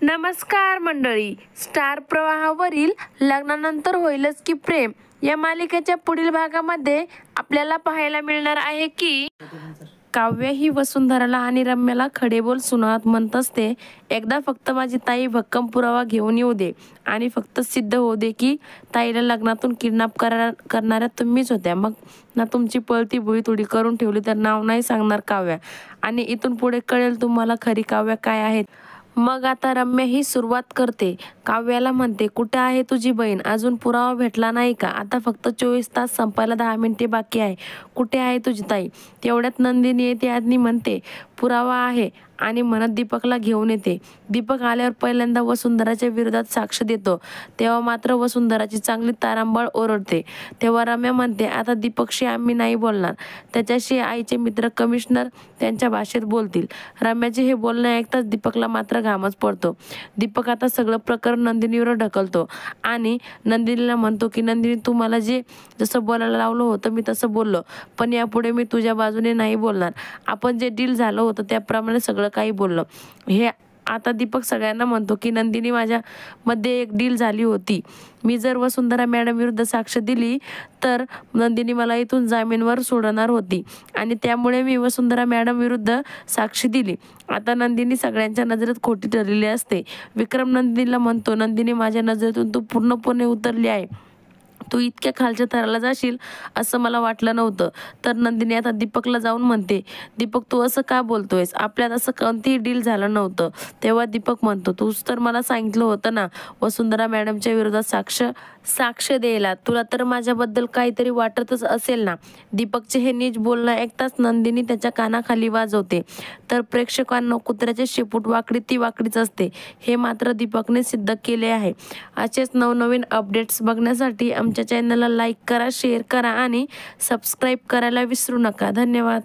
नमस्कार मंडळी. स्टार प्रवाहावरील लग्नानंतर होईलच की प्रेम या मालिकेच्या पुढील भागामध्ये आपल्याला पाहायला मिळणार आहे की काव्य ही वसुंधराला आणि रम्याला खडेबोल सुनावत म्हणत असते, एकदा फक्त माझी ताई भक्कम पुरावा घेऊन येऊ दे आणि फक्त सिद्ध होऊ दे की ताईला लग्नातून किडनॅप करणाऱ्या तुम्हीच होत्या. मग ना तुमची पळती भुई थोडी करून ठेवली तर नाव नाही सांगणार काव्या, आणि इथून पुढे कळेल तुम्हाला खरी काव्य काय आहे. मग आता रम्या ही सुरुवात करते. काव्याला म्हणते, कुठे आहे तुझी बहीण? अजून पुरावा भेटला नाही का? आता फक्त 24 तास संपायला 10 मिनिटे बाकी आहे. कुठे आहे तुझी ताई? तेवढ्यात नंदिनी येते आणि म्हणते, पुरावा आहे, आणि म्हणत दीपकला घेऊन येते. दीपक आल्यावर पहिल्यांदा वसुंधराच्या विरोधात साक्ष देतो. तेव्हा मात्र वसुंधराची चांगली तारांबळ ओरडते. तेव्हा रम्या म्हणते, आता दीपकशी आम्ही नाही बोलणार, त्याच्याशी आईचे मित्र कमिशनर त्यांच्या भाषेत बोलतील. रम्याचे हे बोलणे ऐकताच दीपकला मात्र घामच पडतो. दीपक आता सगळं प्रकरण नंदिनीवर ढकलतो आणि नंदिनीला म्हणतो की नंदिनी, तू मला जसं बोलायला लावलं होतं मी तसं बोललो, पण यापुढे मी तुझ्या बाजूने नाही बोलणार. आपण जे डील झालं होतं त्याप्रमाणे सगळं काही बोललो. हे आता दीपक सगळ्यांना म्हणतो की नंदिनी, माझ्यामध्ये एक डील झाली होती. मी जर वसुंधरा मॅडम विरुद्ध साक्ष दिली तर नंदिनी मला इथून जामीनवर सोडणार होती, आणि त्यामुळे मी वसुंधरा मॅडम विरुद्ध साक्ष दिली. आता नंदिनी सगळ्यांच्या नजरेत खोटी ठरलेली असते. विक्रम नंदिनीला म्हणतो, नंदिनी, माझ्या नजरेतून तू पूर्णपणे उतरली आहे. तू इतक्या खालच्या थराला जाशील असं मला वाटलं नव्हतं. तर नंदिनी आता दीपकला जाऊन म्हणते, दीपक, तू असं का बोलतोयस? आपल्यात असं कोणतीही डील झालं नव्हतं. तेव्हा दीपक म्हणतो, तूच तर मला सांगितलं होतं ना वसुंधरा मॅडमच्या विरोधात साक्ष द्यायला. तुला तर माझ्याबद्दल काहीतरी वाटतच असेल ना. दीपकचे हे नीच बोलणं ऐकताच नंदिनी त्याच्या कानाखाली वाजवते. तर प्रेक्षकांना कुत्र्याचे शेपूट वाकडी ती वाकडीच असते, हे मात्र दीपकने सिद्ध केले आहे. असेच नवनवीन अपडेट्स बघण्यासाठी आमच्या चॅनलला लाईक करा, शेअर करा आणि सबस्क्राईब करायला विसरू नका. धन्यवाद.